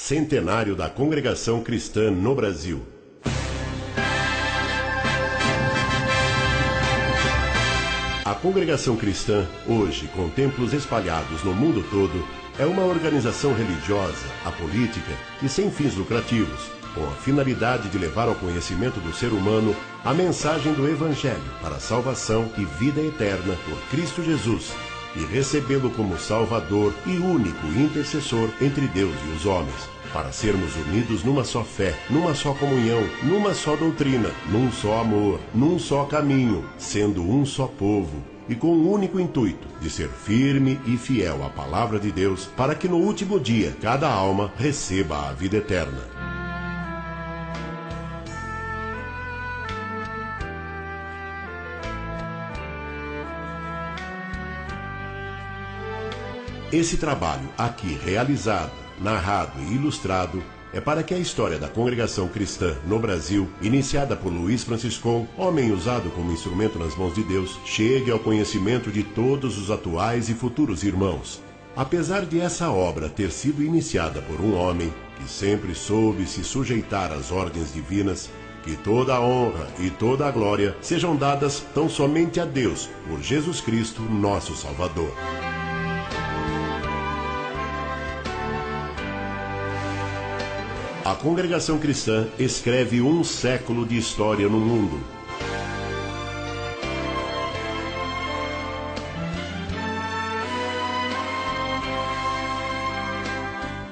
Centenário da Congregação Cristã no Brasil. A Congregação Cristã, hoje com templos espalhados no mundo todo, é uma organização religiosa, apolítica e sem fins lucrativos, com a finalidade de levar ao conhecimento do ser humano a mensagem do Evangelho para a salvação e vida eterna por Cristo Jesus, e recebê-lo como Salvador e único intercessor entre Deus e os homens, para sermos unidos numa só fé, numa só comunhão, numa só doutrina, num só amor, num só caminho, sendo um só povo, e com o único intuito de ser firme e fiel à palavra de Deus, para que no último dia cada alma receba a vida eterna. Esse trabalho aqui realizado, narrado e ilustrado é para que a história da congregação cristã no Brasil, iniciada por Luiz Franciscon, homem usado como instrumento nas mãos de Deus, chegue ao conhecimento de todos os atuais e futuros irmãos. Apesar de essa obra ter sido iniciada por um homem que sempre soube se sujeitar às ordens divinas, que toda a honra e toda a glória sejam dadas tão somente a Deus, por Jesus Cristo, nosso Salvador. A Congregação Cristã escreve um século de história no mundo.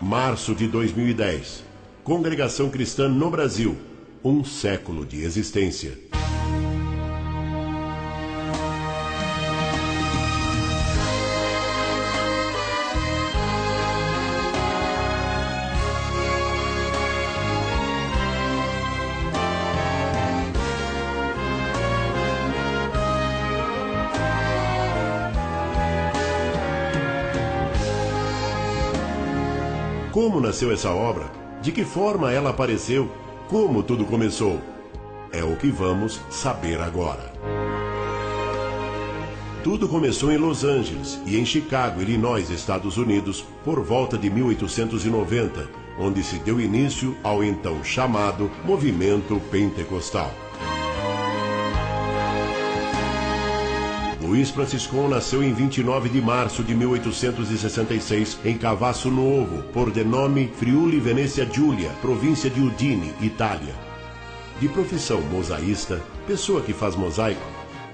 Março de 2010. Congregação Cristã no Brasil. Um século de existência. Como nasceu essa obra? De que forma ela apareceu? Como tudo começou? É o que vamos saber agora. Tudo começou em Los Angeles e em Chicago, Illinois, Estados Unidos, por volta de 1890, onde se deu início ao então chamado Movimento Pentecostal. Luiz Franciscon nasceu em 29 de março de 1866, em Cavasso Novo, por denome Friuli Venezia Giulia, província de Udine, Itália. De profissão mosaísta, pessoa que faz mosaico,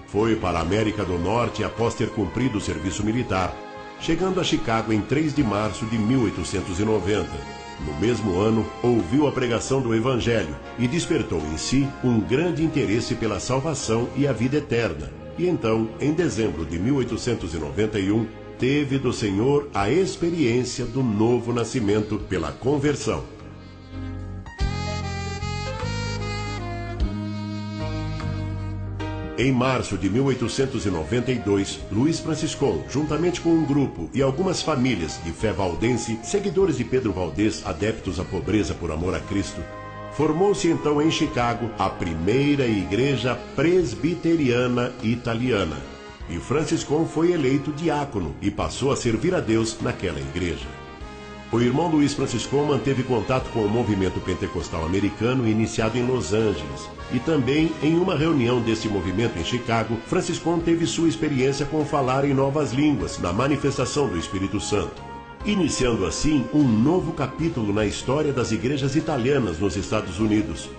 foi para a América do Norte após ter cumprido o serviço militar, chegando a Chicago em 3 de março de 1890. No mesmo ano, ouviu a pregação do Evangelho e despertou em si um grande interesse pela salvação e a vida eterna. E então, em dezembro de 1891, teve do Senhor a experiência do novo nascimento pela conversão. Em março de 1892, Luiz Franciscon, juntamente com um grupo e algumas famílias de fé valdense, seguidores de Pedro Valdez, adeptos à pobreza por amor a Cristo, formou-se então em Chicago a primeira igreja presbiteriana italiana. E Franciscon foi eleito diácono e passou a servir a Deus naquela igreja. O irmão Luiz Franciscon manteve contato com o movimento pentecostal americano iniciado em Los Angeles. E também, em uma reunião desse movimento em Chicago, Franciscon teve sua experiência com falar em novas línguas, na manifestação do Espírito Santo, iniciando assim um novo capítulo na história das igrejas italianas nos Estados Unidos,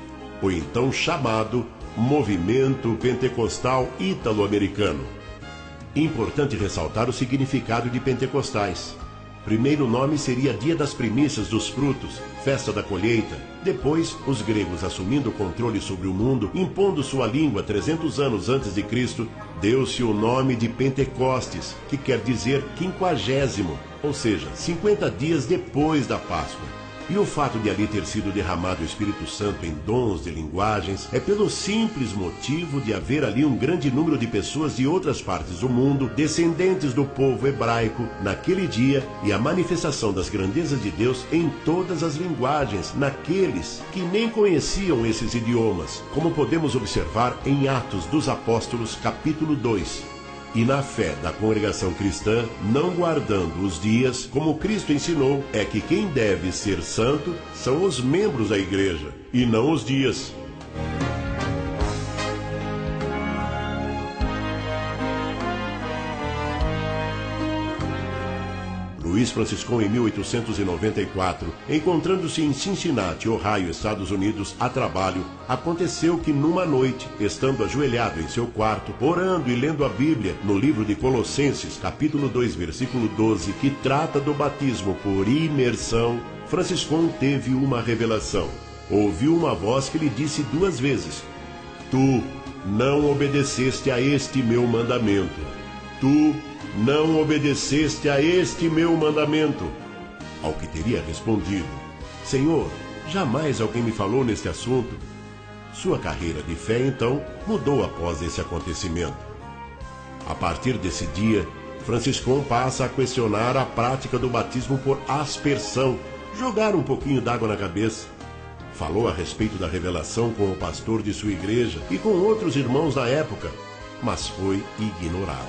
o então chamado Movimento Pentecostal Ítalo-Americano. Importante ressaltar o significado de pentecostais. Primeiro nome seria Dia das Primícias dos Frutos, Festa da Colheita. Depois, os gregos assumindo o controle sobre o mundo, impondo sua língua 300 anos antes de Cristo, deu-se o nome de Pentecostes, que quer dizer 50º, ou seja, 50 dias depois da Páscoa. E o fato de ali ter sido derramado o Espírito Santo em dons de linguagens é pelo simples motivo de haver ali um grande número de pessoas de outras partes do mundo, descendentes do povo hebraico, naquele dia, e a manifestação das grandezas de Deus em todas as linguagens, naqueles que nem conheciam esses idiomas, como podemos observar em Atos dos Apóstolos, capítulo 2. e na fé da congregação cristã, não guardando os dias, como Cristo ensinou, é que quem deve ser santo são os membros da igreja, e não os dias. Luiz Franciscon, em 1894, encontrando-se em Cincinnati, Ohio, Estados Unidos, a trabalho, aconteceu que numa noite, estando ajoelhado em seu quarto, orando e lendo a Bíblia, no livro de Colossenses, capítulo 2, versículo 12, que trata do batismo por imersão, Franciscon teve uma revelação. Ouviu uma voz que lhe disse 2 vezes: "Tu não obedeceste a este meu mandamento. Tu não obedeceste a este meu mandamento." Ao que teria respondido: "Senhor, jamais alguém me falou neste assunto." Sua carreira de fé, então, mudou após esse acontecimento. A partir desse dia, Franciscon passa a questionar a prática do batismo por aspersão, jogar um pouquinho d'água na cabeça. Falou a respeito da revelação com o pastor de sua igreja e com outros irmãos da época, mas foi ignorado.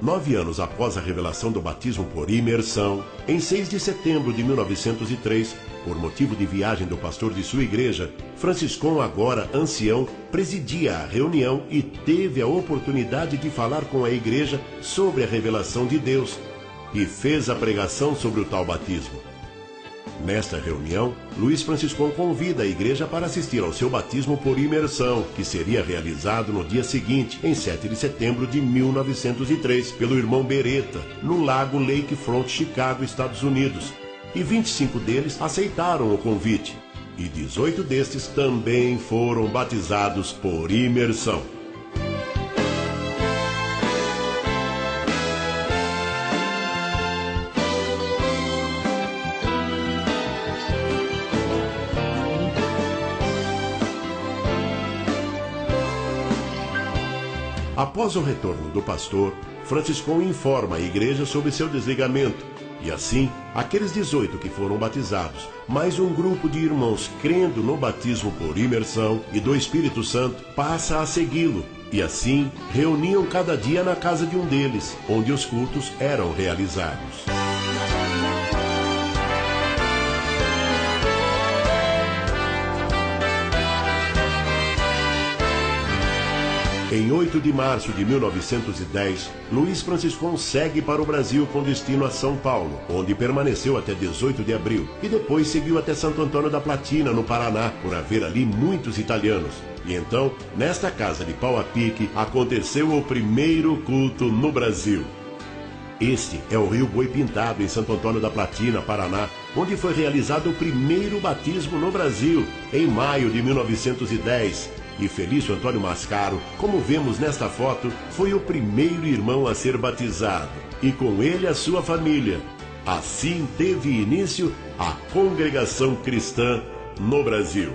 Nove anos após a revelação do batismo por imersão, em 6 de setembro de 1903, por motivo de viagem do pastor de sua igreja, Franciscon, agora ancião, presidia a reunião e teve a oportunidade de falar com a igreja sobre a revelação de Deus e fez a pregação sobre o tal batismo. Nesta reunião, Luiz Franciscon convida a igreja para assistir ao seu batismo por imersão, que seria realizado no dia seguinte, em 7 de setembro de 1903, pelo irmão Beretta, no lago Lakefront, Chicago, Estados Unidos. E 25 deles aceitaram o convite, e 18 destes também foram batizados por imersão. Após o retorno do pastor, Franciscon informa a igreja sobre seu desligamento, e assim, aqueles 18 que foram batizados, mais um grupo de irmãos crendo no batismo por imersão e do Espírito Santo, passa a segui-lo, e assim, reuniam cada dia na casa de um deles, onde os cultos eram realizados. Em 8 de março de 1910, Luiz Franciscon segue para o Brasil com destino a São Paulo, onde permaneceu até 18 de abril, e depois seguiu até Santo Antônio da Platina, no Paraná, por haver ali muitos italianos. E então, nesta casa de pau a pique, aconteceu o primeiro culto no Brasil. Este é o Rio Boi Pintado, em Santo Antônio da Platina, Paraná, onde foi realizado o primeiro batismo no Brasil, em maio de 1910. E Felício Antônio Mascaro, como vemos nesta foto, foi o primeiro irmão a ser batizado, e com ele a sua família. Assim teve início a congregação cristã no Brasil.